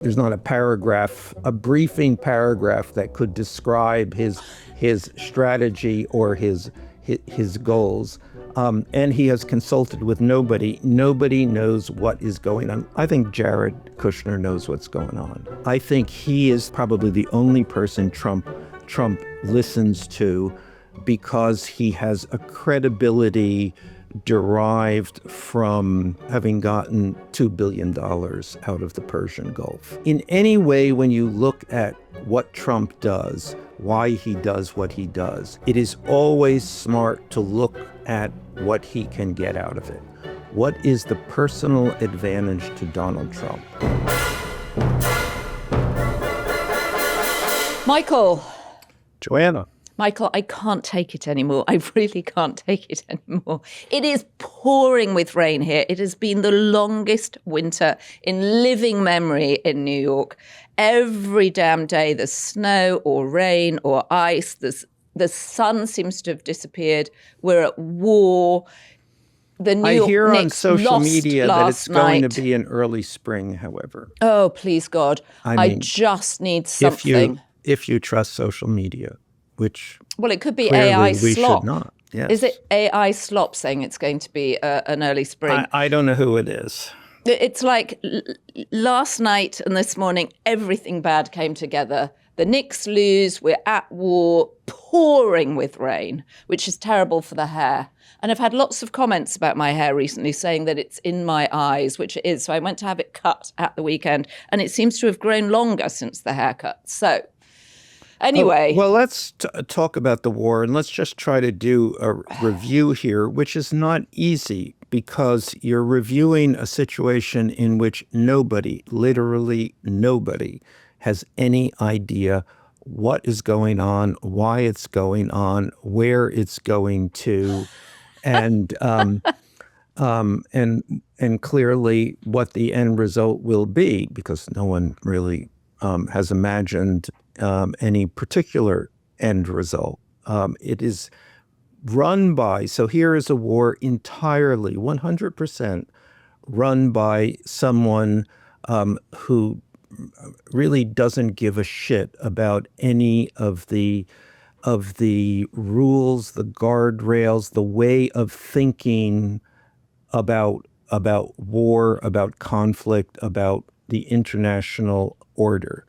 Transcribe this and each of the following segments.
There's not a paragraph, a briefing paragraph that could describe his strategy or his goals. And he has consulted with nobody. Nobody knows what is going on. I think Jared Kushner knows what's going on. I think he is probably the only person Trump listens to because he has a credibility derived from having gotten $2 billion out of the Persian Gulf. In any way, when you look at what Trump does, why he does what he does, it is always smart to look at what he can get out of it. What is the personal advantage to Donald Trump? Michael. Joanna. Michael, I can't take it anymore. I really can't take it anymore. It is pouring with rain here. It has been the longest winter in living memory in New York. Every damn day there's snow or rain or ice. The sun seems to have disappeared. We're at war. The New York hear Knicks on social lost media that it's last going night. to be in early spring, however. Oh, please, God. I I mean, just need something. If you trust social media, which Well, it could be clearly AI we slop. should not. Yes. Is it AI slop saying it's going to be an early spring? I don't know who it is. It's like last night and this morning, everything bad came together. The Knicks lose, we're at war, pouring with rain, which is terrible for the hair. And I've had lots of comments about my hair recently saying that it's in my eyes, which it is. So I went to have it cut at the weekend, and it seems to have grown longer since the haircut. So anyway. Well, let's talk about the war, and let's just try to do a review here, which is not easy because you're reviewing a situation in which nobody, literally nobody, has any idea what is going on, why it's going on, where it's going to, and clearly what the end result will be, because no one really has imagined any particular end result. It is run by, so here is a war entirely, 100% run by someone who really doesn't give a shit about any of the rules, the guardrails, the way of thinking about war, about conflict, about the international order.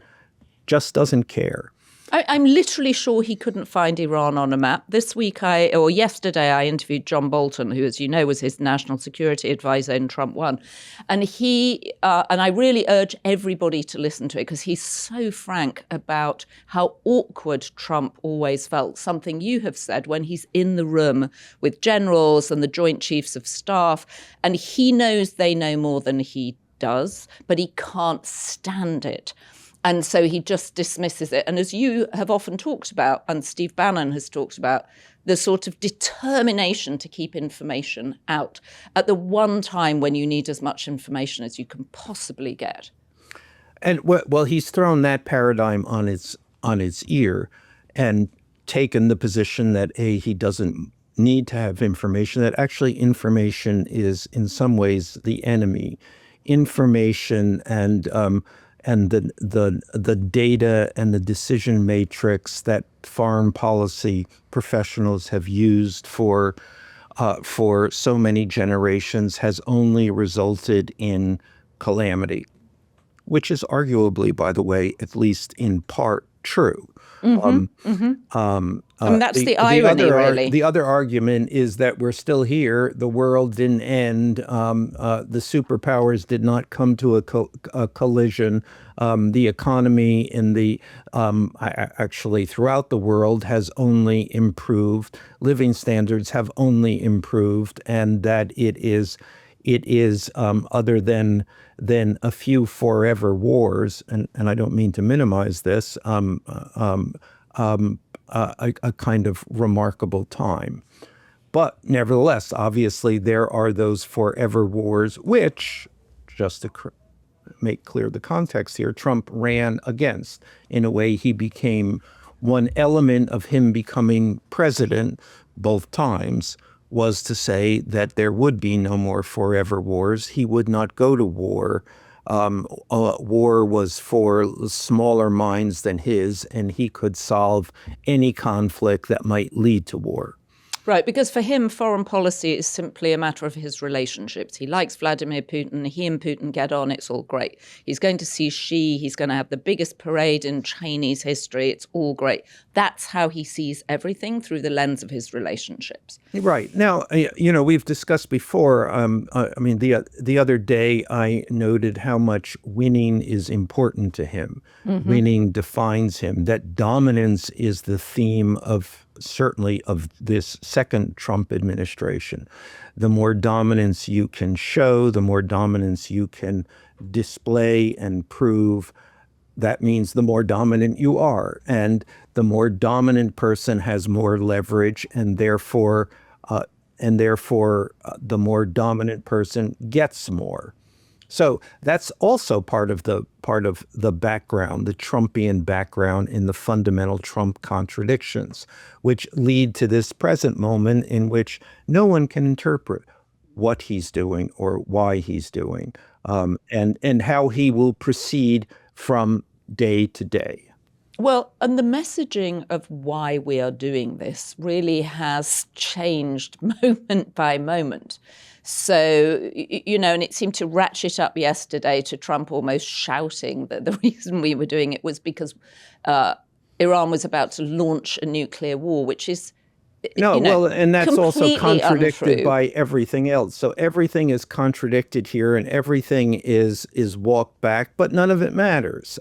Just doesn't care. I'm literally sure he couldn't find Iran on a map. Yesterday, I interviewed John Bolton, who, as you know, was his national security advisor in Trump 1. And and I really urge everybody to listen to it because he's so frank about how awkward Trump always felt, something you have said when he's in the room with generals and the Joint Chiefs of Staff. And he knows they know more than he does, but he can't stand it. And so he just dismisses it. And as you have often talked about, and Steve Bannon has talked about, the sort of determination to keep information out at the one time when you need as much information as you can possibly get. And well, he's thrown that paradigm on its ear and taken the position that he doesn't need to have information, that actually information is in some ways the enemy. Information and the data and the decision matrix that foreign policy professionals have used for so many generations has only resulted in calamity, which is arguably, by the way, at least in part true. That's the irony, really. The other argument is that we're still here. The world didn't end. The superpowers did not come to a collision. The economy in actually throughout the world has only improved. Living standards have only improved, and that it is other than a few forever wars, and I don't mean to minimize this, a kind of remarkable time. But nevertheless, obviously, there are those forever wars, which, just to make clear the context here, Trump ran against. In a way, he became one element of him becoming president both times was to say that there would be no more forever wars. He would not go to war war was for smaller minds than his, and he could solve any conflict that might lead to war. Right, because for him, foreign policy is simply a matter of his relationships. He likes Vladimir Putin. He and Putin get on. It's all great. He's going to see Xi. He's going to have the biggest parade in Chinese history. It's all great. That's how he sees everything, through the lens of his relationships. Right. Now, we've discussed before, the other day I noted how much winning is important to him. Mm-hmm. Winning defines him. That dominance is the theme certainly of this second Trump administration. The more dominance you can show, the more dominance you can display and prove, that means the more dominant you are. And the more dominant person has more leverage, and therefore the more dominant person gets more. So that's also part of the background, the Trumpian background in the fundamental Trump contradictions, which lead to this present moment in which no one can interpret what he's doing or why he's doing, and how he will proceed from day to day. Well, and the messaging of why we are doing this really has changed moment by moment. So, and it seemed to ratchet up yesterday to Trump almost shouting that the reason we were doing it was because Iran was about to launch a nuclear war, which is and that's also contradicted untrue by everything else. So everything is contradicted here, and everything is walked back, but none of it matters.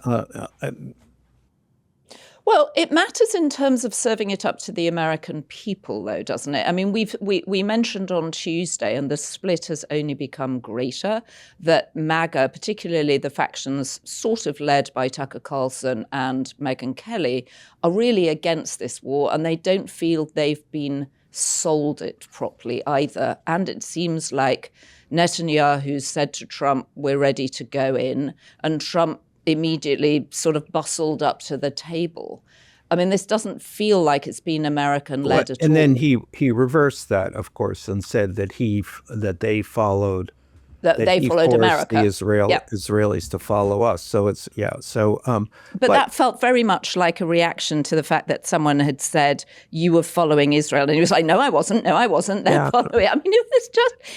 Well, it matters in terms of serving it up to the American people, though, doesn't it? I mean, we mentioned on Tuesday, and the split has only become greater, that MAGA, particularly the factions sort of led by Tucker Carlson and Megyn Kelly, are really against this war, and they don't feel they've been sold it properly either. And it seems like Netanyahu said to Trump, "We're ready to go in," and Trump immediately sort of bustled up to the table. I mean, this doesn't feel like it's been American-led at all. And then he reversed that, of course, and said that they followed America. The Israelis to follow us. So it's But that felt very much like a reaction to the fact that someone had said you were following Israel, and he was like, "No, I wasn't. No, I wasn't. They're following." I mean,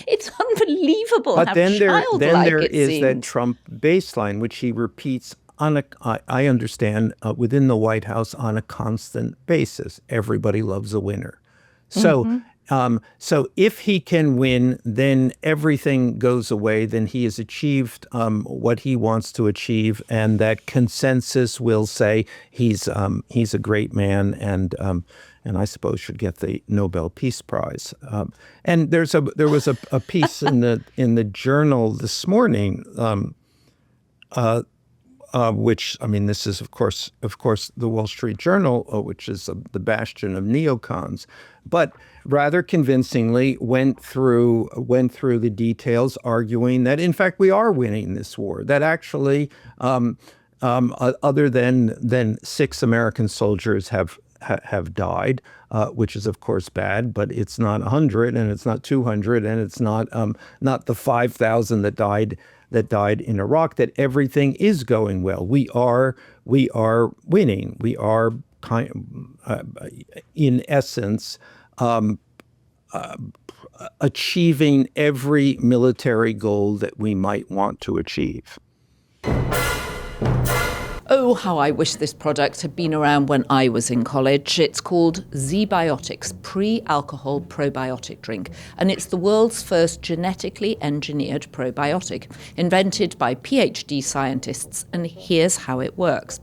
it's unbelievable how childlike there it is seemed. that Trump baseline, which he repeats I understand within the White House on a constant basis. Everybody loves a winner. So. Mm-hmm. So if he can win, then everything goes away. Then he has achieved what he wants to achieve, and that consensus will say he's a great man, and I suppose should get the Nobel Peace Prize. And there was a piece in the Journal this morning, which, I mean, this is of course the Wall Street Journal, which is the bastion of neocons, but rather convincingly went through the details, arguing that in fact we are winning this war. That actually, other than 6 American soldiers have died, which is of course bad, but it's not 100, and it's not 200, and it's not the 5,000 that died in Iraq. That everything is going well. We are winning. We are in essence achieving every military goal that we might want to achieve. Oh, how I wish this product had been around when I was in college. It's called ZBiotics Pre-Alcohol Probiotic Drink, and it's the world's first genetically engineered probiotic, invented by PhD scientists, and here's how it works.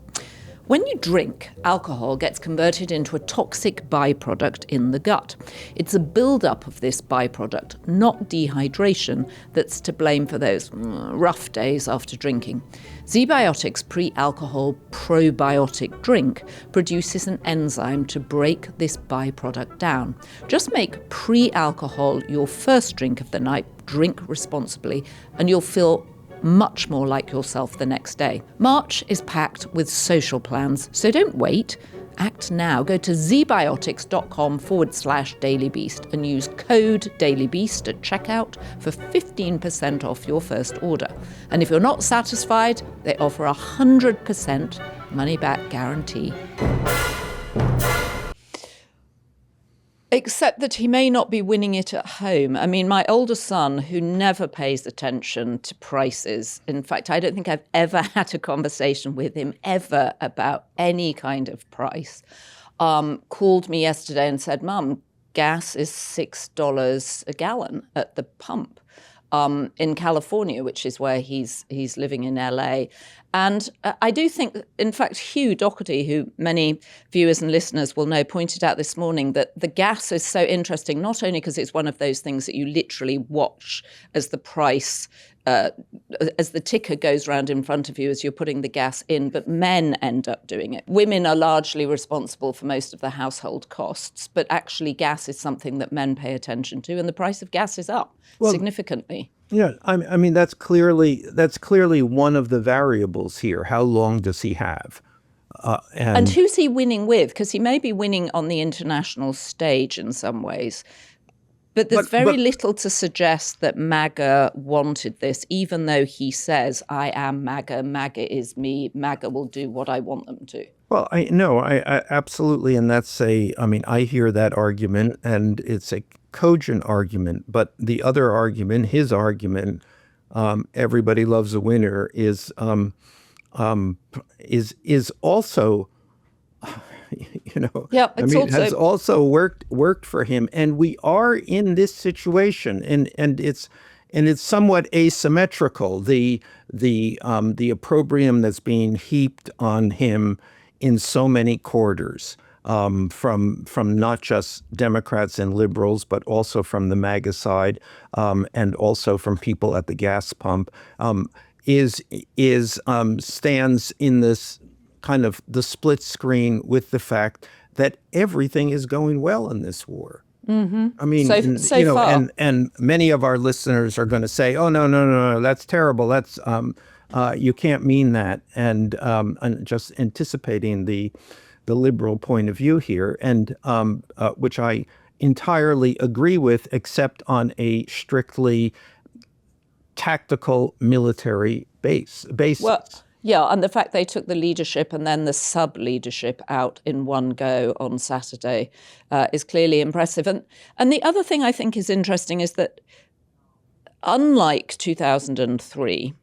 When you drink, alcohol gets converted into a toxic byproduct in the gut. It's a buildup of this byproduct, not dehydration, that's to blame for those rough days after drinking. ZBiotics Pre-Alcohol Probiotic Drink produces an enzyme to break this byproduct down. Just make pre-alcohol your first drink of the night, drink responsibly, and you'll feel much more like yourself the next day. March is packed with social plans, so don't wait. Act now. Go to zbiotics.com/dailybeast and use code dailybeast at checkout for 15% off your first order. And if you're not satisfied, they offer a 100% money-back guarantee. Except that he may not be winning it at home. I mean, my older son, who never pays attention to prices, in fact, I don't think I've ever had a conversation with him ever about any kind of price, called me yesterday and said, Mum, gas is $6 a gallon at the pump in California, which is where he's living in LA. And I do think, in fact, Hugh Doherty, who many viewers and listeners will know, pointed out this morning that the gas is so interesting, not only because it's one of those things that you literally watch as the price, as the ticker goes round in front of you as you're putting the gas in, but men end up doing it. Women are largely responsible for most of the household costs, but actually gas is something that men pay attention to, and the price of gas is up significantly. Yeah, I mean that's clearly one of the variables here. How long does he have? And who's he winning with? Because he may be winning on the international stage in some ways. But there's very little to suggest that MAGA wanted this, even though he says, I am MAGA, MAGA is me, MAGA will do what I want them to. Well, I absolutely. And I hear that argument, and it's a cogent argument. But the other argument, his argument, everybody loves a winner, is also, has also worked for him. And we are in this situation, and it's somewhat asymmetrical. The opprobrium that's being heaped on him in so many quarters, from not just Democrats and liberals, but also from the MAGA side, and also from people at the gas pump, stands in this kind of the split screen with the fact that everything is going well in this war. Mm-hmm. I mean, so far. And many of our listeners are going to say, "Oh no, that's terrible. That's you can't mean that." And just anticipating the liberal point of view here, and which I entirely agree with, except on a strictly tactical military basis. Well, yeah, and the fact they took the leadership and then the sub-leadership out in one go on Saturday is clearly impressive. And the other thing I think is interesting is that, unlike 2003,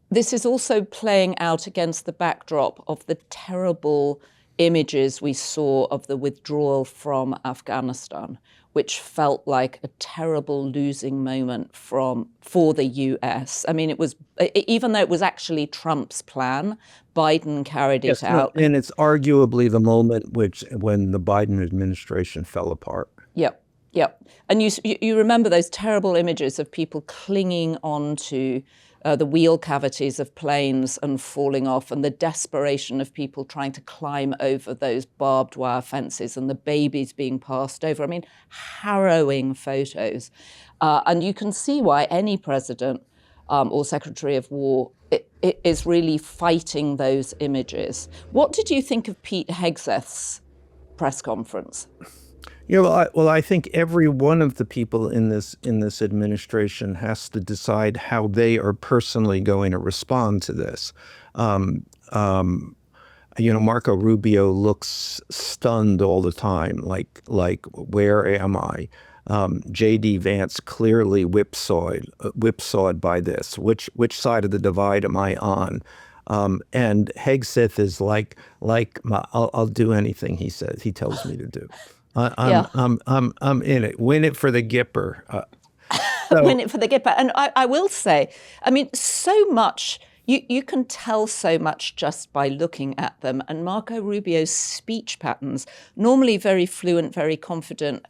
this is also playing out against the backdrop of the terrible images we saw of the withdrawal from Afghanistan, which felt like a terrible losing moment for the US. I mean, it was, even though it was actually Trump's plan, Biden carried it out. And it's arguably the moment when the Biden administration fell apart. Yep. And you remember those terrible images of people clinging onto the wheel cavities of planes and falling off, and the desperation of people trying to climb over those barbed wire fences, and the babies being passed over. I mean, harrowing photos. And you can see why any president or Secretary of War is really fighting those images. What did you think of Pete Hegseth's press conference? I think every one of the people in this administration has to decide how they are personally going to respond to this. Marco Rubio looks stunned all the time, like where am I? J.D. Vance clearly whipsawed by this. Which side of the divide am I on? And Hegseth is like I'll do anything he says. He tells me to do. I'm in it. Win it for the Gipper. Win it for the Gipper. And I will say, I mean, so much, you can tell so much just by looking at them. And Marco Rubio's speech patterns, normally very fluent, very confident,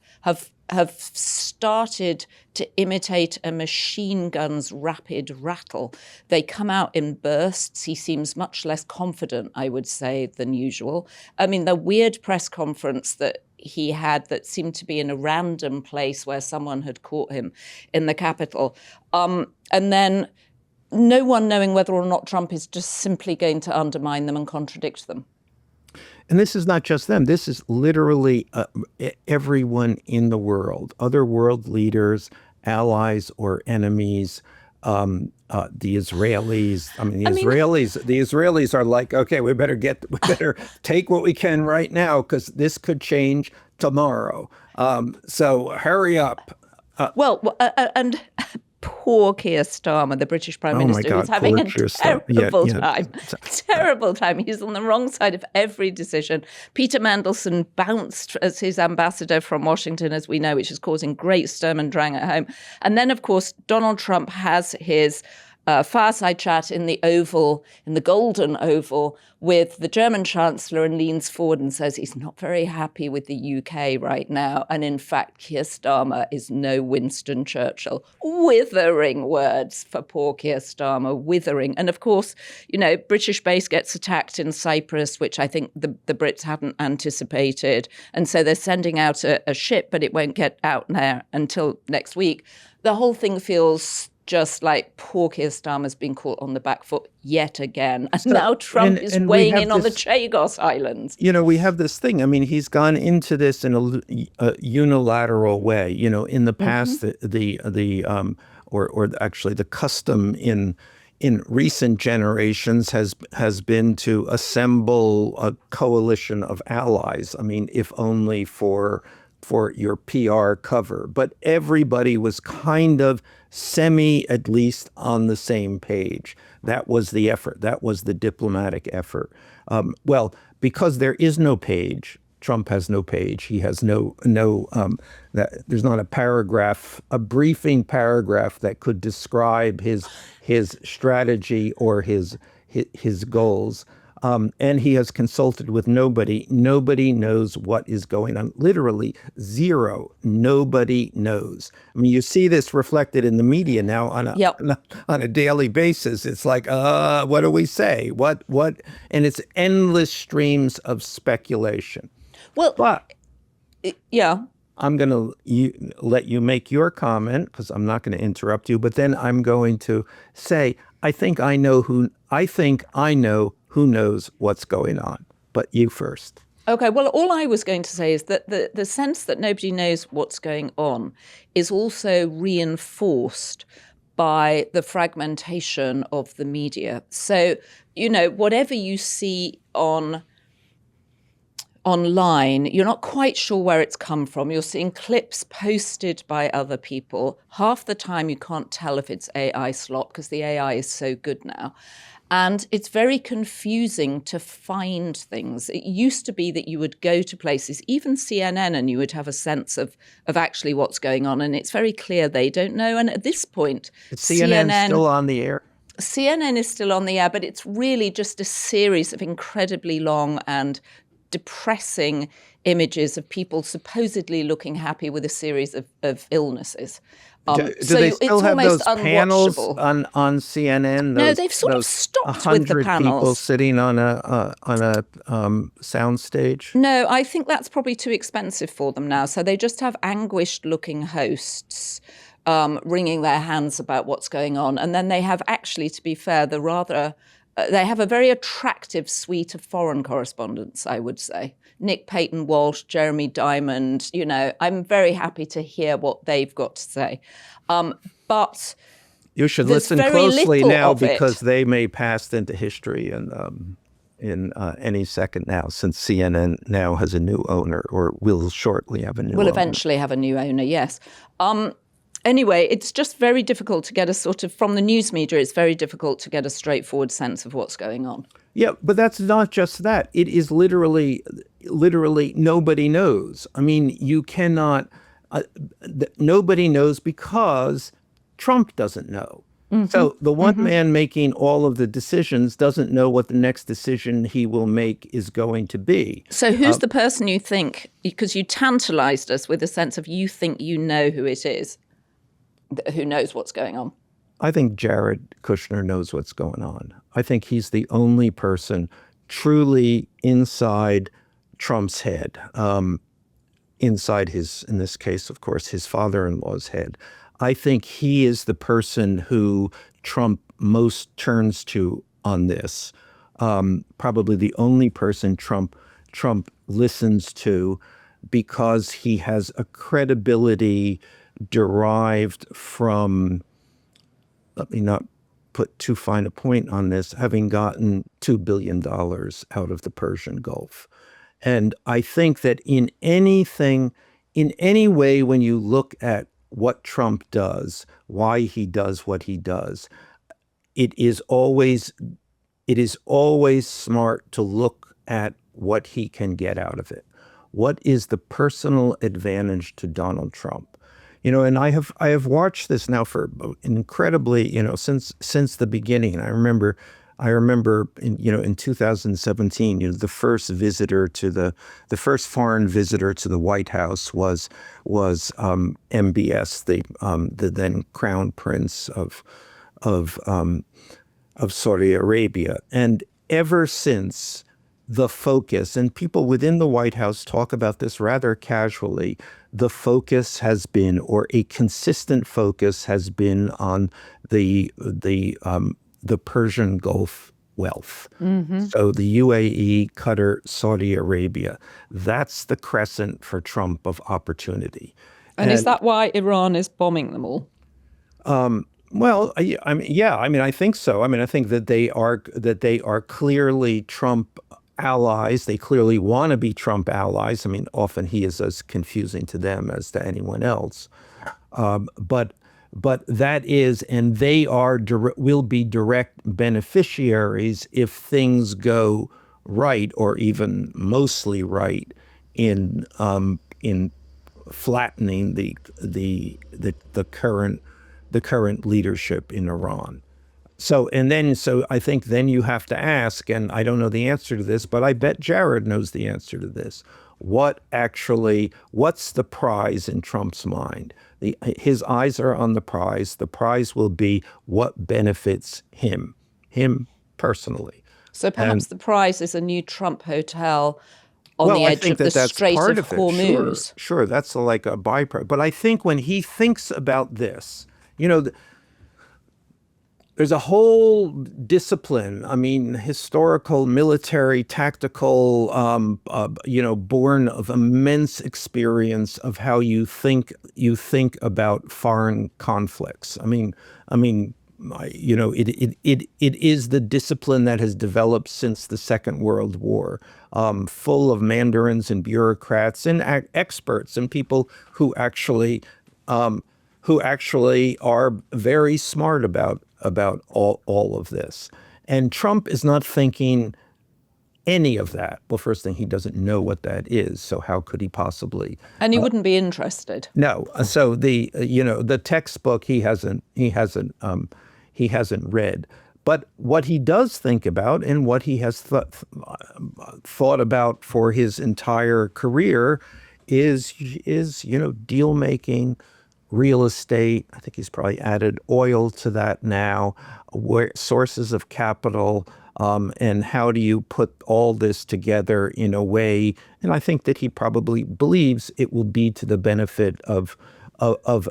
have started to imitate a machine gun's rapid rattle. They come out in bursts. He seems much less confident, I would say, than usual. I mean, the weird press conference that he had that seemed to be in a random place where someone had caught him in the Capitol. And then no one knowing whether or not Trump is just simply going to undermine them and contradict them. And this is not just them. This is literally everyone in the world, other world leaders, allies or enemies. The Israelis. I mean, the Israelis are like, okay, we better take what we can right now because this could change tomorrow. So hurry up. And poor Keir Starmer, the British Prime Minister, God, who's having a terrible time. Terrible time. He's on the wrong side of every decision. Peter Mandelson bounced as his ambassador from Washington, as we know, which is causing great Sturm und Drang at home. And then, of course, Donald Trump has his fireside chat in the Oval, in the Golden Oval, with the German Chancellor, and leans forward and says he's not very happy with the UK right now. And in fact, Keir Starmer is no Winston Churchill. Withering words for poor Keir Starmer, withering. And of course, British base gets attacked in Cyprus, which I think the Brits hadn't anticipated. And so they're sending out a ship, but it won't get out there until next week. The whole thing feels just like poor Keir Starmer's been caught on the back foot yet again. And now Trump is weighing in on the Chagos Islands. We have this thing. I mean, he's gone into this in a unilateral way. In the past, actually the custom in recent generations has been to assemble a coalition of allies. I mean, if only for your PR cover. But everybody was kind of at least on the same page. That was the effort. That was the diplomatic effort. Because there is no page, Trump has no page. He has there's not a paragraph, a briefing paragraph that could describe his strategy or his goals. And he has consulted with nobody. Nobody knows what is going on. Literally zero. Nobody knows. I mean, you see this reflected in the media now on a daily basis. It's like, what do we say? What? And it's endless streams of speculation. I'm going to let you make your comment because I'm not going to interrupt you. But then I'm going to say, I think I know who knows what's going on. But you first. Okay, well, all I was going to say is that the sense that nobody knows what's going on is also reinforced by the fragmentation of the media. So, whatever you see online, you're not quite sure where it's come from. You're seeing clips posted by other people. Half the time you can't tell if it's AI slop because the AI is so good now. And it's very confusing to find things. It used to be that you would go to places, even CNN, and you would have a sense of actually what's going on. And it's very clear they don't know. And at this point, CNN still on the air? CNN is still on the air, but it's really just a series of incredibly long and depressing images of people supposedly looking happy with a series of illnesses. Do they still have those panels on CNN? No, they've sort of stopped with the panels. 100 people sitting on a sound stage? No, I think that's probably too expensive for them now. So they just have anguished-looking hosts wringing their hands about what's going on. And then they have actually, to be fair, they have a very attractive suite of foreign correspondents, I would say. Nick Payton-Walsh, Jeremy Diamond, I'm very happy to hear what they've got to say. But you should listen closely now because they may pass into history in any second now, since CNN now has a new owner or will shortly have a new owner. Will eventually have a new owner, yes. Anyway, it's just very difficult to get from the news media, it's very difficult to get a straightforward sense of what's going on. Yeah, but that's not just that. It is literally nobody knows. I mean, you cannot, nobody knows because Trump doesn't know. Mm-hmm. So the one man making all of the decisions doesn't know what the next decision he will make is going to be. So who's the person you think, because you tantalized us with a sense of you think you know who it is, who knows what's going on? I think Jared Kushner knows what's going on. I think he's the only person truly inside Trump's head, inside his, in this case, of course, his father-in-law's head. I think he is the person who Trump most turns to on this. Probably the only person Trump Trump listens to because he has a credibility derived from, let me not put too fine a point on this, having gotten $2 billion out of the Persian Gulf. And I think that in any way, when you look at what Trump does, why he does what he does, it is always smart to look at what he can get out of it. What is the personal advantage to Donald Trump? And I have watched this now for incredibly, since the beginning. And I remember in 2017, the first foreign visitor to the White House was MBS, the then Crown Prince of Saudi Arabia. And ever since, the focus, and people within the White House talk about this rather casually, the focus has been, or a consistent focus has been, on the Persian Gulf wealth. Mm-hmm. So the UAE, Qatar, Saudi Arabia, that's the crescent for Trump of opportunity. And is that why Iran is bombing them all? Well, I think so. I think that they are clearly Trump allies. They clearly want to be Trump allies. Often he is as confusing to them as to anyone else. But that is, and they will be direct beneficiaries if things go right, or even mostly right, in flattening the current leadership in Iran. So I think then you have to ask, and I don't know the answer to this, but I bet Jared knows the answer to this. What's the prize in Trump's mind? His eyes are on the prize. The prize will be what benefits him personally. So perhaps the prize is a new Trump hotel on the edge of the Strait of Hormuz. Sure, that's like a byproduct. But I think when he thinks about this, there's a whole discipline, historical, military, tactical, born of immense experience of how you think about foreign conflicts. It is the discipline that has developed since the Second World War, full of mandarins and bureaucrats and experts and people who actually are very smart about all of this. And Trump is not thinking any of that. Well, first thing, he doesn't know what that is, so how could he possibly? And he wouldn't be interested. No. So the textbook he hasn't read. But what he does think about, and what he has thought about for his entire career, is deal making, real estate. I think he's probably added oil to that now, where sources of capital, and how do you put all this together in a way, and I think that he probably believes it will be to the benefit of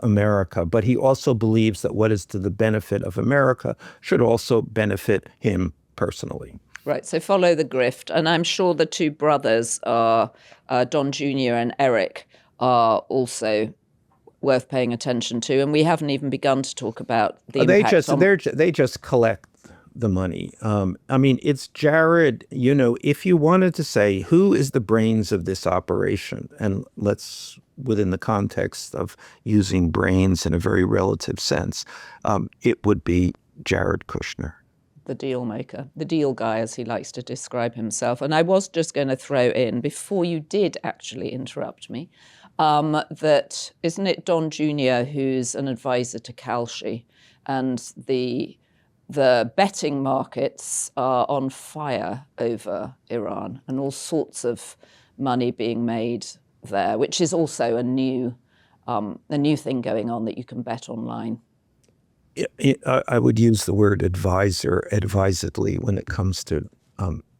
America. But he also believes that what is to the benefit of America should also benefit him personally. Right, so follow the grift. And I'm sure the two brothers, Don Jr. and Eric, are also worth paying attention to, and we haven't even begun to talk about the impact they just collect the money. It's Jared. If you wanted to say who is the brains of this operation, and let's, within the context of using brains in a very relative sense, it would be Jared Kushner. The deal maker, the deal guy, as he likes to describe himself. And I was just going to throw in, before you did actually interrupt me, that isn't it Don Jr. who's an advisor to Kalshi, and the betting markets are on fire over Iran, and all sorts of money being made there, which is also a new thing going on, that you can bet online. I would use the word advisor advisedly when it comes to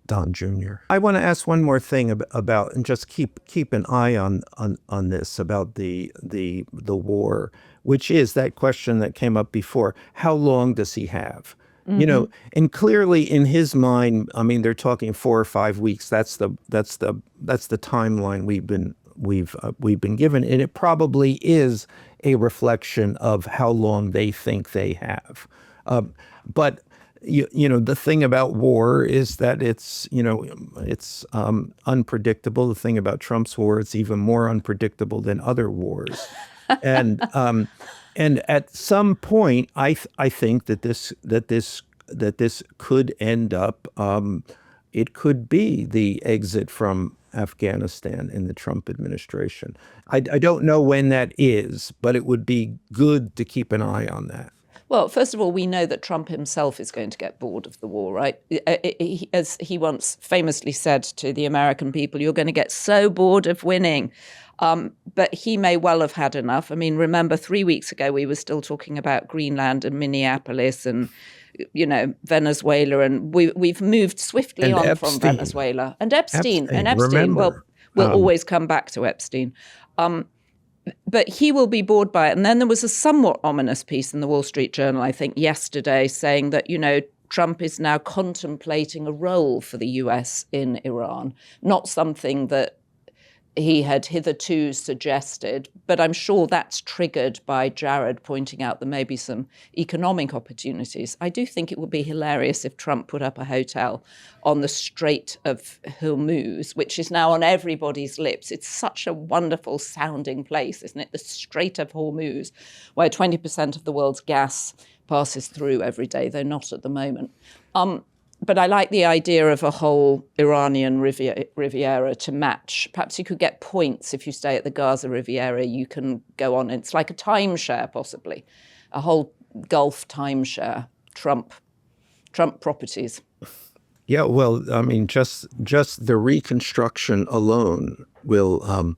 Don Jr. I want to ask one more thing about, and just keep an eye on this, about the war, which is that question that came up before. How long does he have? You know, and clearly in his mind, I mean, they're talking 4 or 5 weeks. That's the timeline we've been given, and it probably is a reflection of how long they think they have. But you know, the thing about war is that it's unpredictable. The thing about Trump's war, it's even more unpredictable than other wars, and at some point, I think that this could end up. It could be the exit from Afghanistan in the Trump administration. I don't know when that is, but it would be good to keep an eye on that. Well, first of all, we know that Trump himself is going to get bored of the war, right? As he once famously said to the American people, you're going to get so bored of winning. But he may well have had enough. I mean, remember 3 weeks ago, we were still talking about Greenland and Minneapolis and, you know, Venezuela. And we've moved swiftly And on Epstein. from Venezuela. And Epstein. Remember. Well, we'll always come back to Epstein. But he will be bored by it. And then there was a somewhat ominous piece in the Wall Street Journal, I think, yesterday, saying that, you know, Trump is now contemplating a role for the US in Iran, not something that he had hitherto suggested, but I'm sure that's triggered by Jared pointing out there may be some economic opportunities. I do think it would be hilarious if Trump put up a hotel on the Strait of Hormuz, which is now on everybody's lips. It's such a wonderful sounding place, isn't it? The Strait of Hormuz, where 20% of the world's gas passes through every day, though not at the moment. But I like the idea of a whole Iranian Riviera to match. Perhaps you could get points if you stay at the Gaza Riviera. You can go on. It's like a timeshare, possibly, a whole Gulf timeshare. Trump properties. Yeah, well, I mean, just the reconstruction alone will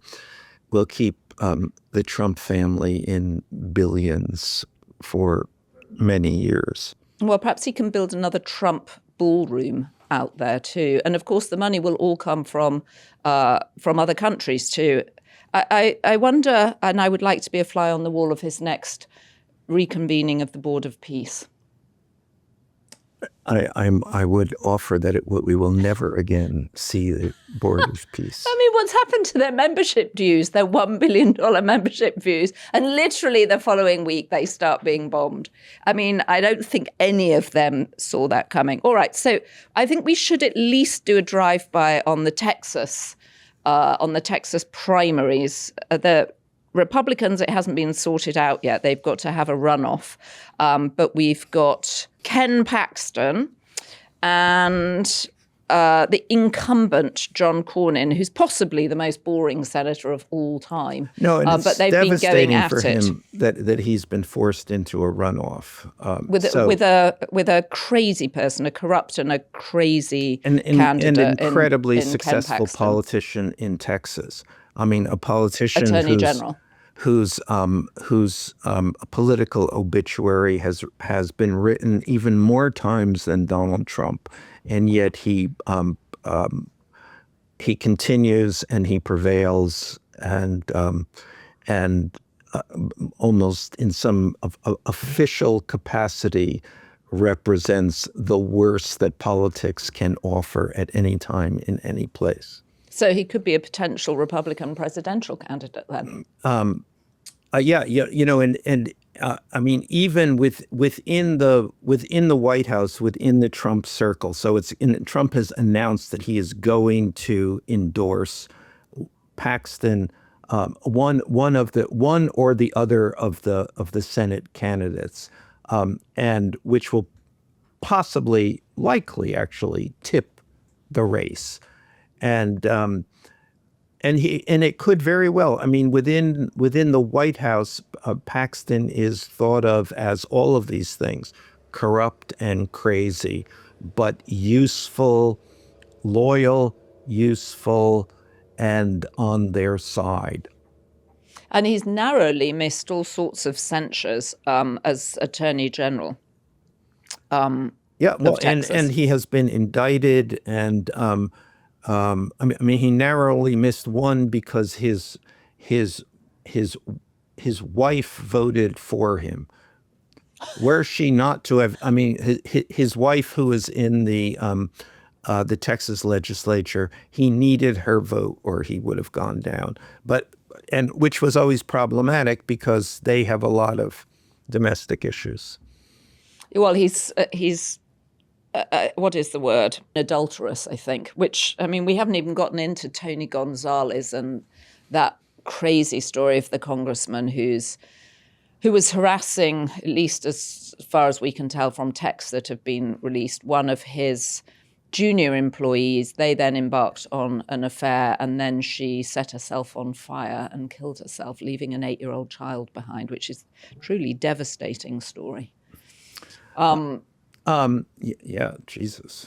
keep the Trump family in billions for many years. Well, perhaps he can build another Trump ballroom out there too, and of course the money will all come from other countries too. I wonder, and I would like to be a fly on the wall of his next reconvening of the Board of Peace. I would offer that we will never again see the Board of Peace. I mean, what's happened to their membership dues, their $1 billion membership dues? And literally the following week, they start being bombed. I mean, I don't think any of them saw that coming. All right, so I think we should at least do a drive-by on the Texas primaries. The Republicans, it hasn't been sorted out yet. They've got to have a runoff. But we've got Ken Paxton and the incumbent John Cornyn, who's possibly the most boring senator of all time. No, and it's but they've been going devastating at for it him that he's been forced into a runoff with a crazy person, a corrupt and a crazy candidate, an incredibly in successful politician in Texas. I mean, a politician Attorney General. whose political obituary has been written even more times than Donald Trump, and yet he continues and he prevails and almost in some official capacity represents the worst that politics can offer at any time in any place. So he could be a potential Republican presidential candidate then. Yeah, you know, and I mean, even within the White House, within the Trump circle. So Trump has announced that he is going to endorse Paxton, one or the other of the Senate candidates, and which will likely actually tip the race. And it could very well. I mean, within the White House, Paxton is thought of as all of these things: corrupt and crazy, but useful, loyal, useful, and on their side. And he's narrowly missed all sorts of censures as Attorney General. Yeah, well, and he has been indicted and. I mean, he narrowly missed one because his wife voted for him. Were she not to have, I mean, his wife, who was in the Texas legislature, he needed her vote or he would have gone down. And which was always problematic because they have a lot of domestic issues. Well, he's what is the word? Adulterous, I think, which, I mean, we haven't even gotten into Tony Gonzalez and that crazy story of the congressman who was harassing, at least as far as we can tell from texts that have been released, one of his junior employees. They then embarked on an affair, and then she set herself on fire and killed herself, leaving an 8-year-old child behind, which is a truly devastating story. Yeah, Jesus.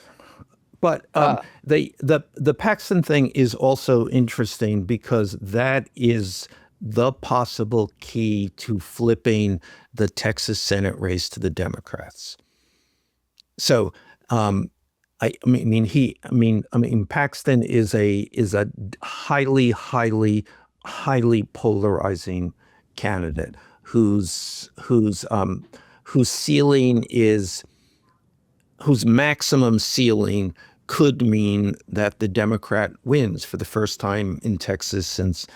But the Paxton thing is also interesting because that is the possible key to flipping the Texas Senate race to the Democrats. So, Paxton is a highly polarizing candidate whose ceiling is, whose maximum ceiling could mean that the Democrat wins for the first time in Texas since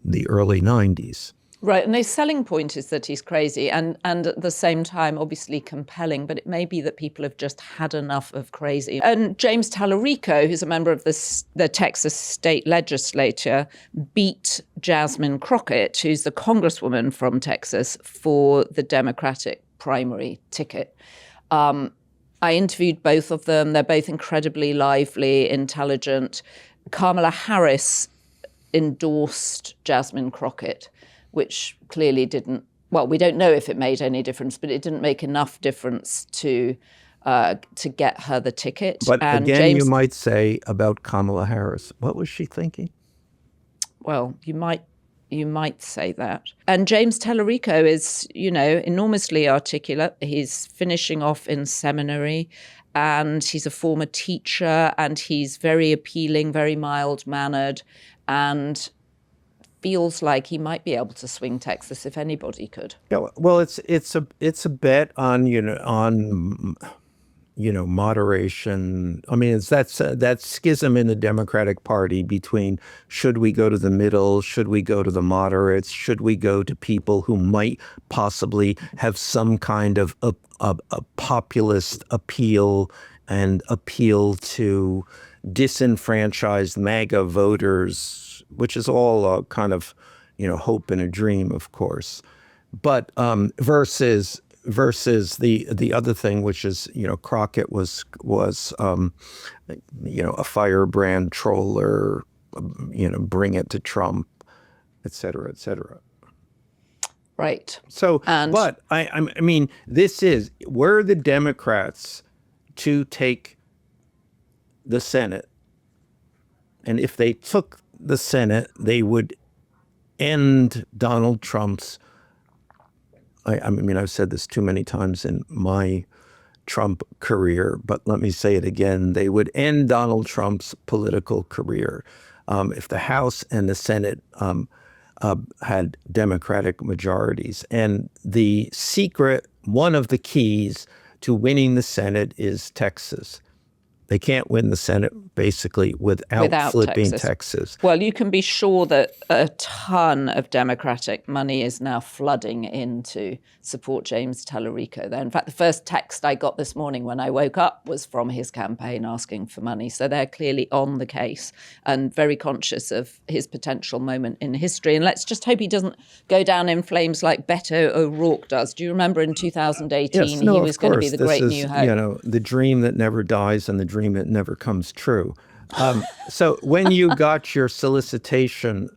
the early 90s. Right, and the selling point is that he's crazy and at the same time obviously compelling, but it may be that people have just had enough of crazy. And James Tallarico, who's a member of the Texas state legislature, beat Jasmine Crockett, who's the congresswoman from Texas, for the Democratic primary ticket. I interviewed both of them. They're both incredibly lively, intelligent. Kamala Harris endorsed Jasmine Crockett, which clearly didn't, well, we don't know if it made any difference, but it didn't make enough difference to get her the ticket. But and again, you might say about Kamala Harris, what was she thinking? Well, you might say that. And James Tallarico is, enormously articulate. He's finishing off in seminary and he's a former teacher and he's very appealing, very mild-mannered, and feels like he might be able to swing Texas if anybody could. Yeah, well, it's a bet on moderation. I mean, it's that schism in the Democratic Party between should we go to the middle, should we go to the moderates, should we go to people who might possibly have some kind of a populist appeal and appeal to disenfranchised MAGA voters, which is all a kind of hope and a dream, of course, but versus the other thing, which is Crockett was a firebrand troller, bring it to Trump, et cetera, et cetera. Right. So, but I mean, were the Democrats to take the Senate, and if they took the Senate, they would end Donald Trump's, I mean, I've said this too many times in my Trump career, but let me say it again. They would end Donald Trump's political career if the House and the Senate had Democratic majorities. And the secret, one of the keys to winning the Senate is Texas. They can't win the Senate basically without flipping Texas. Well, you can be sure that a ton of Democratic money is now flooding in to support James Tallarico there. In fact, the first text I got this morning when I woke up was from his campaign asking for money. So they're clearly on the case and very conscious of his potential moment in history. And let's just hope he doesn't go down in flames like Beto O'Rourke does. Do you remember in 2018 yes, no, he was going to be the great new hope? The dream that never dies and the dream that never comes true. So when you got your solicitation,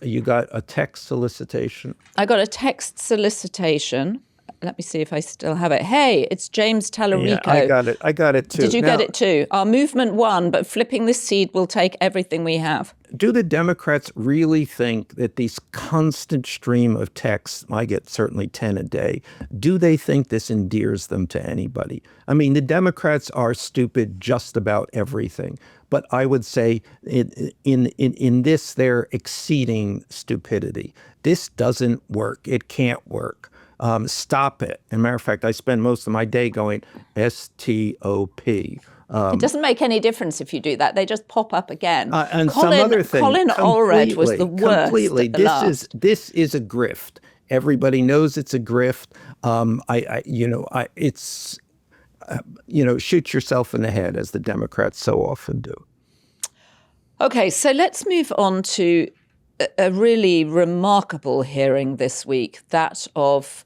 you got a text solicitation? I got a text solicitation. Let me see if I still have it. Hey, it's James Tallarico. Yeah, I got it too. Did you get it too? Our movement won, but flipping this seed will take everything we have. Do the Democrats really think that these constant stream of texts, I get certainly 10 a day, do they think this endears them to anybody? I mean, the Democrats are stupid just about everything. But I would say in this, they're exceeding stupidity. This doesn't work. It can't work. Stop it. As a matter of fact, I spend most of my day going STOP. It doesn't make any difference if you do that. They just pop up again. And some other thing. Colin Allred was the worst Completely. at the last. This is a grift. Everybody knows it's a grift. Shoot yourself in the head, as the Democrats so often do. Okay, so let's move on to a really remarkable hearing this week, that of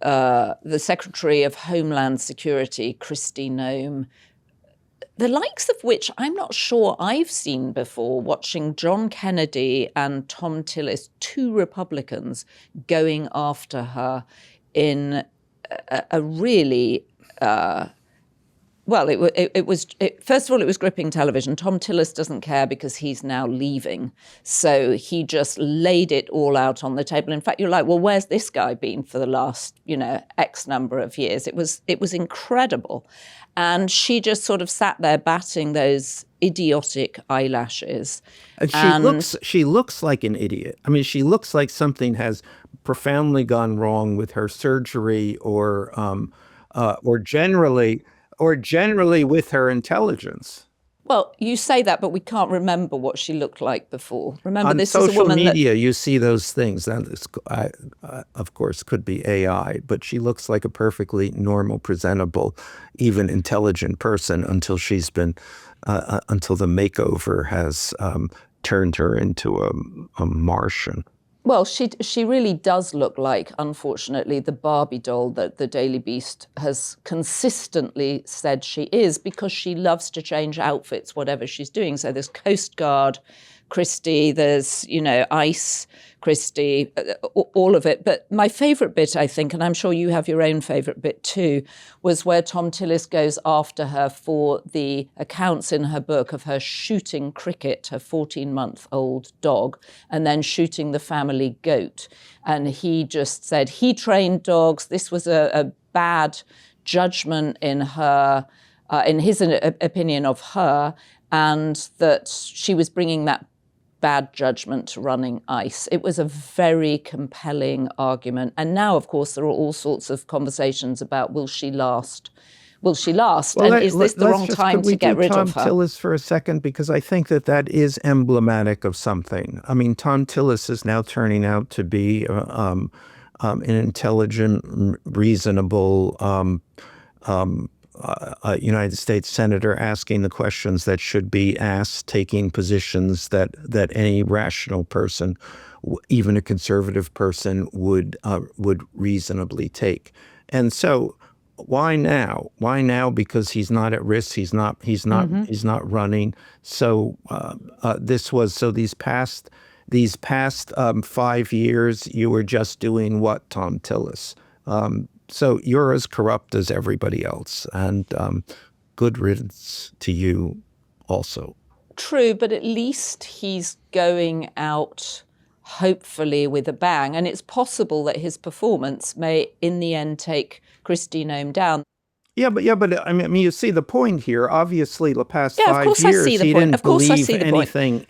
the Secretary of Homeland Security, Kristi Noem, the likes of which I'm not sure I've seen before, watching John Kennedy and Tom Tillis, two Republicans, going after her in a really... first of all, it was gripping television. Tom Tillis doesn't care because he's now leaving. So he just laid it all out on the table. In fact, you're like, well, where's this guy been for the last, X number of years? It was incredible. And she just sort of sat there batting those idiotic eyelashes. And she looks like an idiot. I mean, she looks like something has profoundly gone wrong with her surgery or generally with her intelligence. Well, you say that, but we can't remember what she looked like before. Remember, on this social is a woman media, you see those things. That is, of course, could be AI, but she looks like a perfectly normal, presentable, even intelligent person until she's been, until the makeover has turned her into a Martian. Well, she really does look like, unfortunately, the Barbie doll that the Daily Beast has consistently said she is, because she loves to change outfits, whatever she's doing. So there's Coast Guard Kristi, there's, ICE Kristi, all of it. But my favourite bit, I think, and I'm sure you have your own favourite bit too, was where Tom Tillis goes after her for the accounts in her book of her shooting Cricket, her 14-month-old dog, and then shooting the family goat. And he just said he trained dogs. This was a bad judgment in her, in his opinion of her, and that she was bringing that bad judgment to running ICE. It was a very compelling argument. And now, of course, there are all sorts of conversations about will she last? Will she last? Well, and is this the wrong time to get rid of her? Tom Tillis for a second, because I think that is emblematic of something. I mean, Tom Tillis is now turning out to be an intelligent, reasonable United States senator, asking the questions that should be asked, taking positions that any rational person, even a conservative person, would reasonably take. And so, why now? Why now? Because he's not at risk. He's not running. So these past 5 years, you were just doing what, Tom Tillis? So you're as corrupt as everybody else, and good riddance to you also. True, but at least he's going out, hopefully, with a bang. And it's possible that his performance may, in the end, take Kristi Noem down. Yeah, but I mean, you see the point here. Obviously, the past 5 years, he didn't believe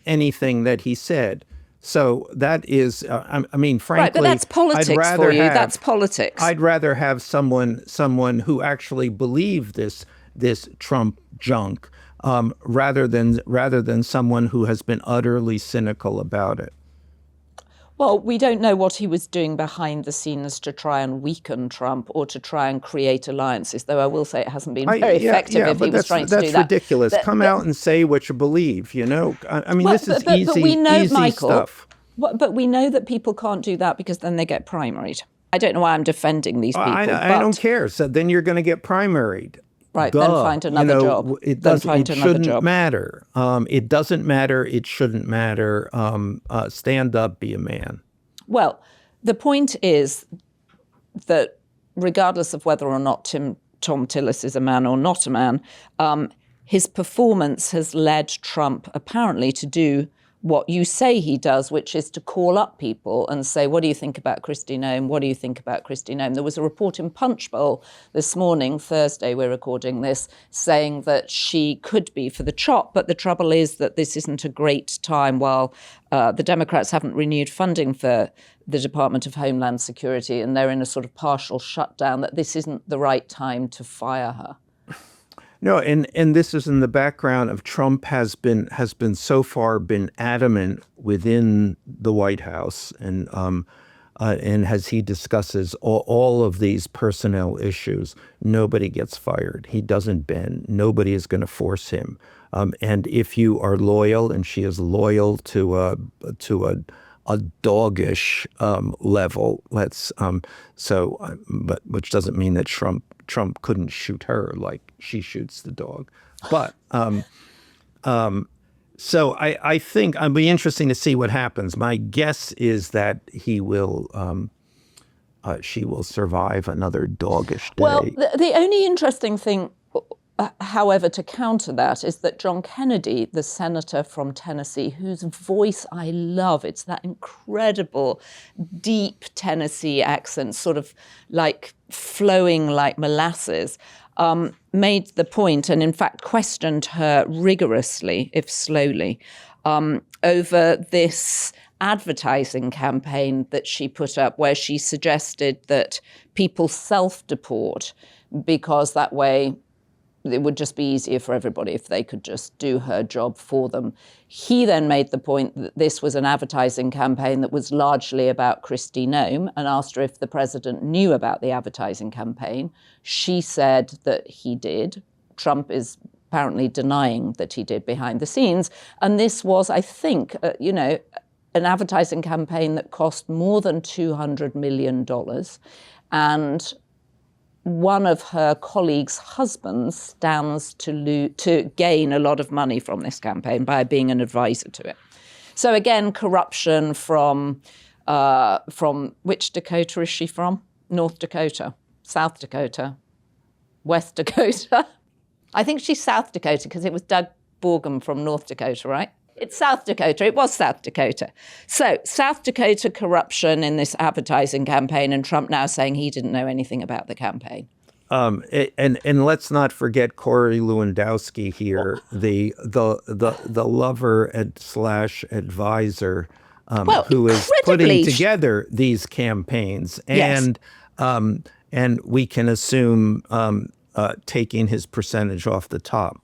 anything that he said. So that is, I mean, frankly, right, but that's politics for you. That's politics. I'd rather have someone who actually believed this Trump junk, rather than someone who has been utterly cynical about it. Well, we don't know what he was doing behind the scenes to try and weaken Trump or to try and create alliances, though I will say it hasn't been very effective if he was trying to do that. That's ridiculous. Come out and say what you believe, I mean, this is easy stuff. But we know that people can't do that because then they get primaried. I don't know why I'm defending these people. I don't care. So then you're going to get primaried. Right, then find another job. It shouldn't matter. It doesn't matter. It shouldn't matter. Stand up, be a man. Well, the point is that regardless of whether or not Tom Tillis is a man or not a man, his performance has led Trump apparently to do what you say he does, which is to call up people and say, what do you think about Kristi Noem? What do you think about Kristi Noem? There was a report in Punchbowl this morning, Thursday, we're recording this, saying that she could be for the chop. But the trouble is that this isn't a great time while the Democrats haven't renewed funding for the Department of Homeland Security and they're in a sort of partial shutdown, that this isn't the right time to fire her. No, and this is in the background of Trump has been so far been adamant within the White House and as he discusses all of these personnel issues, nobody gets fired. He doesn't bend. Nobody is going to force him. And if you are loyal, and she is loyal to a doggish level, but which doesn't mean that Trump couldn't shoot her like she shoots the dog. But so I think it'll be interesting to see what happens. My guess is that she will survive another doggish day. Well, the only interesting thing, however, to counter that is that John Kennedy, the senator from Tennessee, whose voice I love, it's that incredible deep Tennessee accent, sort of like flowing like molasses, made the point and in fact questioned her rigorously, if slowly, over this advertising campaign that she put up where she suggested that people self-deport because that way it would just be easier for everybody if they could just do her job for them. He then made the point that this was an advertising campaign that was largely about Kristi Noem and asked her if the president knew about the advertising campaign. She said that he did. Trump is apparently denying that he did behind the scenes. And this was, I think, an advertising campaign that cost more than $200 million. And one of her colleagues' husbands stands to gain a lot of money from this campaign by being an advisor to it. So again, corruption from which Dakota is she from? North Dakota, South Dakota, West Dakota. I think she's South Dakota because it was Doug Burgum from North Dakota, right? It's South Dakota. It was South Dakota. So South Dakota corruption in this advertising campaign, and Trump now saying he didn't know anything about the campaign. And let's not forget Corey Lewandowski here, the lover / advisor who is putting together these campaigns, and and we can assume taking his percentage off the top.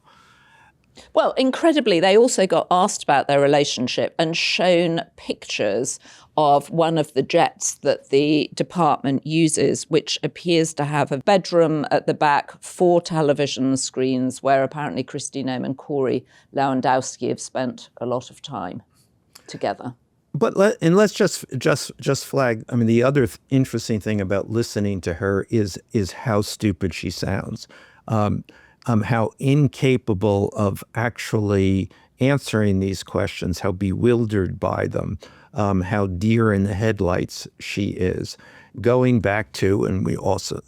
Well, incredibly, they also got asked about their relationship and shown pictures of one of the jets that the department uses, which appears to have a bedroom at the back, 4 television screens, where apparently Kristi Noem and Corey Lewandowski have spent a lot of time together. But let's just flag. I mean, the other interesting thing about listening to her is how stupid she sounds. How incapable of actually answering these questions, how bewildered by them, how deer in the headlights she is. Going back to, and we also,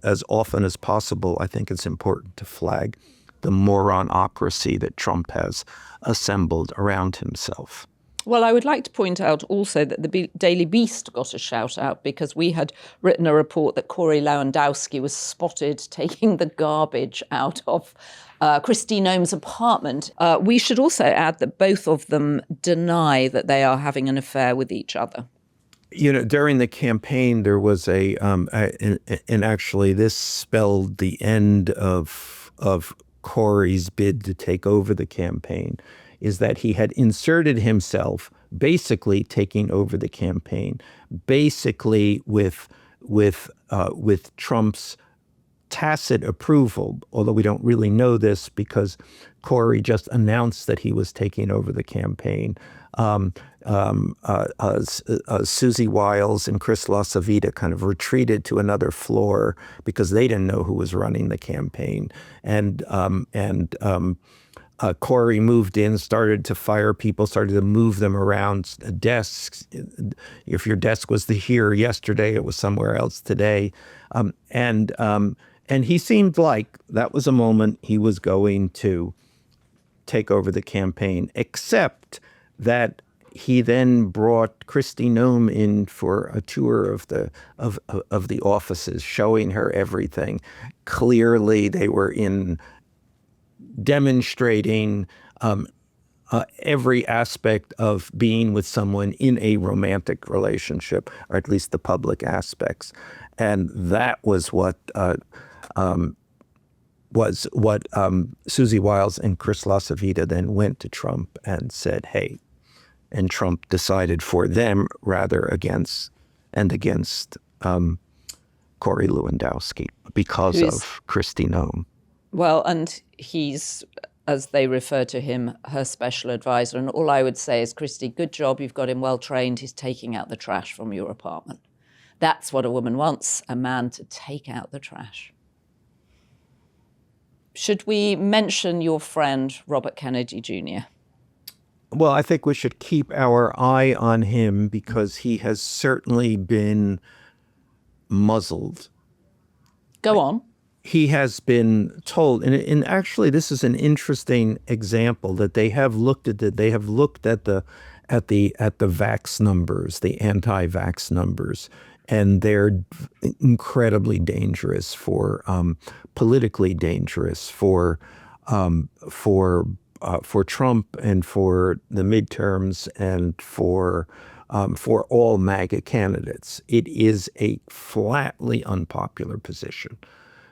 as often as possible, I think it's important to flag the moronocracy that Trump has assembled around himself. Well, I would like to point out also that the Daily Beast got a shout out because we had written a report that Corey Lewandowski was spotted taking the garbage out of Kristi Noem's apartment. We should also add that both of them deny that they are having an affair with each other. You know, during the campaign, there was and actually this spelled the end of Corey's bid to take over the campaign, is that he had inserted himself, basically taking over the campaign, basically with Trump's tacit approval, although we don't really know this because Corey just announced that he was taking over the campaign. Susie Wiles and Chris LaCivita kind of retreated to another floor because they didn't know who was running the campaign. Corey moved in, started to fire people, started to move them around desks. If your desk was here yesterday, it was somewhere else today. And he seemed like that was a moment he was going to take over the campaign, except that he then brought Kristi Noem in for a tour of the offices, showing her everything. Clearly, they were demonstrating every aspect of being with someone in a romantic relationship, or at least the public aspects, and that was what Susie Wiles and Chris LaCivita then went to Trump and said, "Hey," and Trump decided for them rather against Corey Lewandowski because of Kristi Noem. Well, and he's, as they refer to him, her special advisor. And all I would say is, Kristi, good job. You've got him well trained. He's taking out the trash from your apartment. That's what a woman wants, a man to take out the trash. Should we mention your friend, Robert Kennedy Jr.? Well, I think we should keep our eye on him because he has certainly been muzzled. Go on. He has been told, and actually this is an interesting example that they have looked at. They have looked at the vax numbers, the anti-vax numbers, and they're incredibly dangerous politically dangerous for Trump and for the midterms and for all MAGA candidates. It is a flatly unpopular position.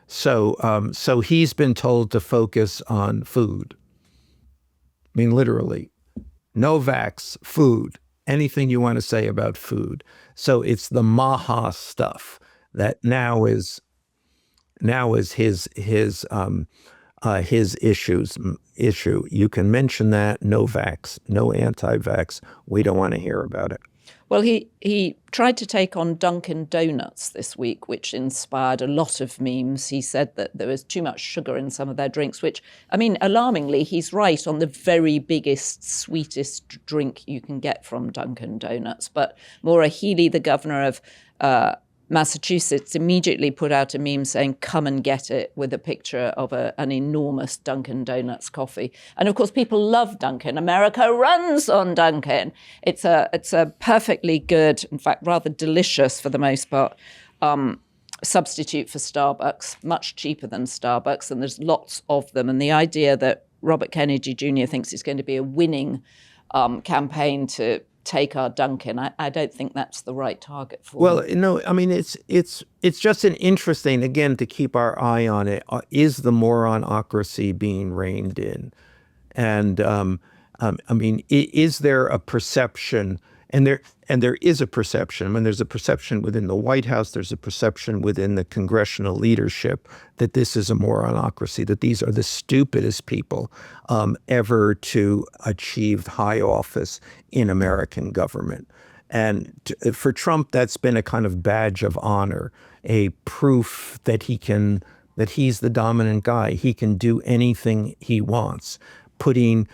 So he's been told to focus on food. I mean, literally, no vax, food, anything you want to say about food. So it's the MAHA stuff that now is his issue. You can mention that, no vax, no anti-vax. We don't want to hear about it. Well, he tried to take on Dunkin' Donuts this week, which inspired a lot of memes. He said that there was too much sugar in some of their drinks, which, I mean, alarmingly, he's right on the very biggest, sweetest drink you can get from Dunkin' Donuts. But Maura Healey, the governor of Massachusetts, immediately put out a meme saying, "Come and get it," with a picture of an enormous Dunkin' Donuts coffee. And of course, people love Dunkin'. America runs on Dunkin'. It's a perfectly good, in fact, rather delicious for the most part, substitute for Starbucks, much cheaper than Starbucks, and there's lots of them. And the idea that Robert Kennedy Jr. thinks it's going to be a winning campaign to take our Dunkin', I don't think that's the right target for Well, them. no, I mean, it's just an interesting, again, to keep our eye on it. Is the moronocracy being reined in? And I mean, is there a perception? And there is a perception. I mean, there's a perception within the White House. There's a perception within the congressional leadership that this is a moronocracy, that these are the stupidest people ever to achieve high office in American government. And for Trump, that's been a kind of badge of honor, a proof that he's the dominant guy. He can do anything he wants, putting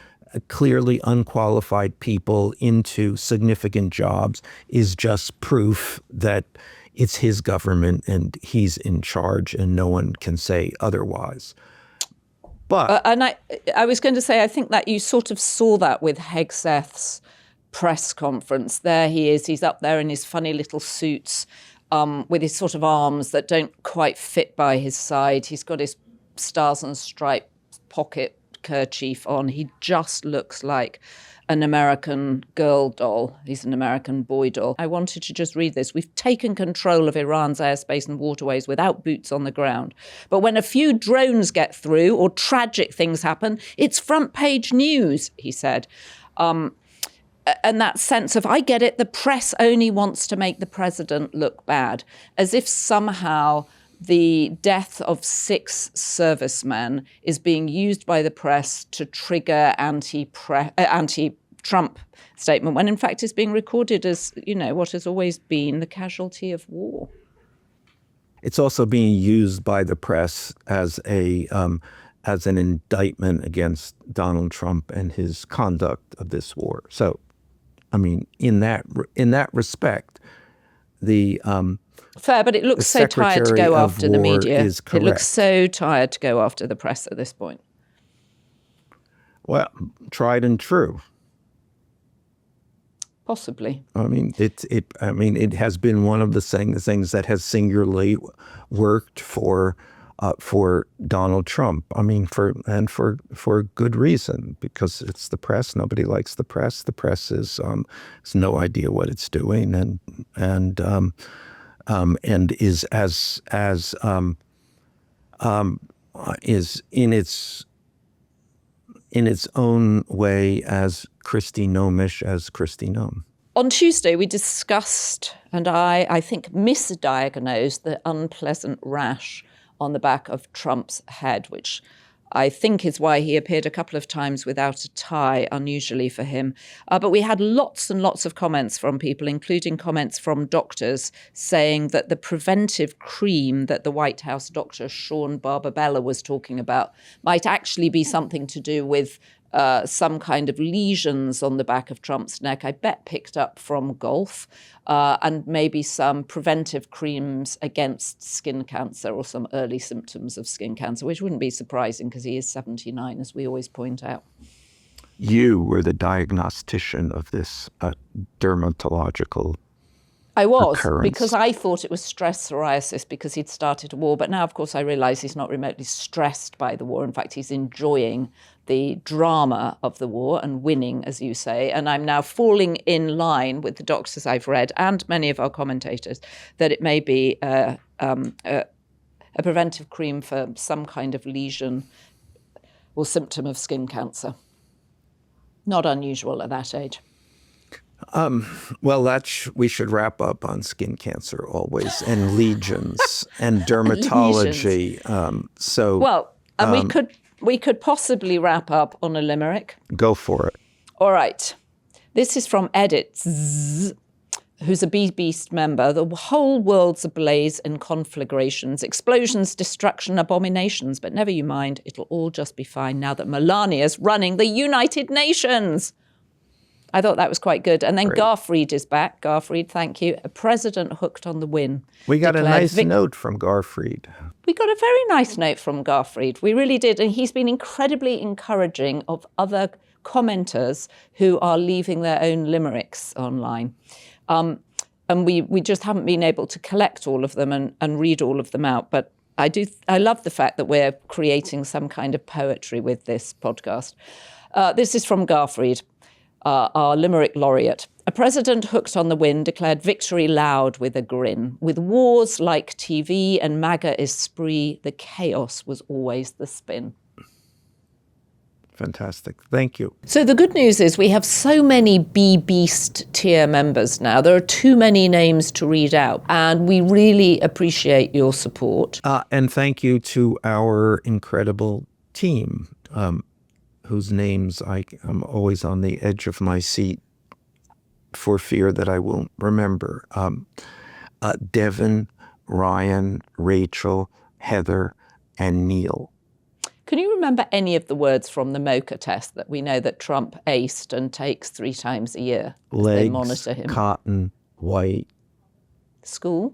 clearly unqualified people into significant jobs is just proof that it's his government and he's in charge and no one can say otherwise. But and I was going to say, I think that you sort of saw that with Hegseth's press conference. There he is. He's up there in his funny little suits with his sort of arms that don't quite fit by his side. He's got his stars and stripes pocket kerchief on. He just looks like an American girl doll. He's an American boy doll. I wanted to just read this. "We've taken control of Iran's airspace and waterways without boots on the ground. But when a few drones get through or tragic things happen, it's front page news," he said. And that sense of, I get it, the press only wants to make the president look bad, as if somehow the death of 6 servicemen is being used by the press to trigger anti-Trump statement, when in fact it's being recorded as, what has always been the casualty of war. it's also being used by the press as an indictment against Donald Trump and his conduct of this war. So, I mean, in that respect, the Fair, but it looks so tired to go after the media. It looks so tired to go after the press at this point. Well, tried and true. Possibly. I mean, it has been one of the things that has singularly worked for Donald Trump. I mean, for good reason, because it's the press. Nobody likes the press. The press has no idea what it's doing, and is is in its own way as Kristi Noemish as Kristi Noem. On Tuesday, we discussed, and I think misdiagnosed, the unpleasant rash on the back of Trump's head, which I think is why he appeared a couple of times without a tie, unusually for him. But we had lots and lots of comments from people, including comments from doctors, saying that the preventive cream that the White House doctor Sean Barbabella was talking about might actually be something to do with some kind of lesions on the back of Trump's neck, I bet picked up from golf, and maybe some preventive creams against skin cancer or some early symptoms of skin cancer, which wouldn't be surprising because he is 79, as we always point out. You were the diagnostician of this dermatological I was, occurrence. Because I thought it was stress psoriasis because he'd started a war. But now, of course, I realise he's not remotely stressed by the war. In fact, he's enjoying the drama of the war and winning, as you say. And I'm now falling in line with the doctors I've read and many of our commentators that it may be a preventive cream for some kind of lesion or symptom of skin cancer. Not unusual at that age. Well, we should wrap up on skin cancer always, and legions and dermatology. We could possibly wrap up on a limerick. Go for it. All right. This is from Edit, who's a Beast member. The whole world's ablaze in conflagrations, explosions, destruction, abominations. But never you mind, it'll all just be fine now that Melania's running the United Nations. I thought that was quite good. And then Great. Garfried is back. Garfried, thank you. A president hooked on the win. We got a nice note from Garfried. We got a very nice note from Garfried. We really did. And he's been incredibly encouraging of other commenters who are leaving their own limericks online. And we just haven't been able to collect all of them and read all of them out. But I love the fact that we're creating some kind of poetry with this podcast. This is from Garfried. Our Limerick laureate. A president hooked on the win declared victory loud with a grin. With wars like TV and MAGA is spree, the chaos was always the spin. Fantastic. Thank you. So the good news is we have so many Beast tier members now. There are too many names to read out, and we really appreciate your support. And thank you to our incredible team. Whose names I'm always on the edge of my seat for fear that I won't remember. Devin, Ryan, Rachel, Heather, and Neil. Can you remember any of the words from the MOCA test that we know that Trump aced and takes 3 times a year? Legs, they monitor him. Cotton, white. School?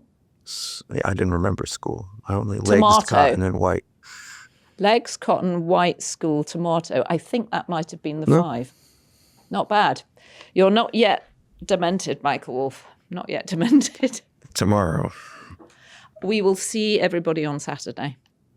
I didn't remember school. I only Tomato. Legs, cotton, and white. Legs, cotton, white, school, tomato. I think that might have been the 5. Not bad. You're not yet demented, Michael Wolff. Not yet demented. Tomorrow. We will see everybody on Saturday.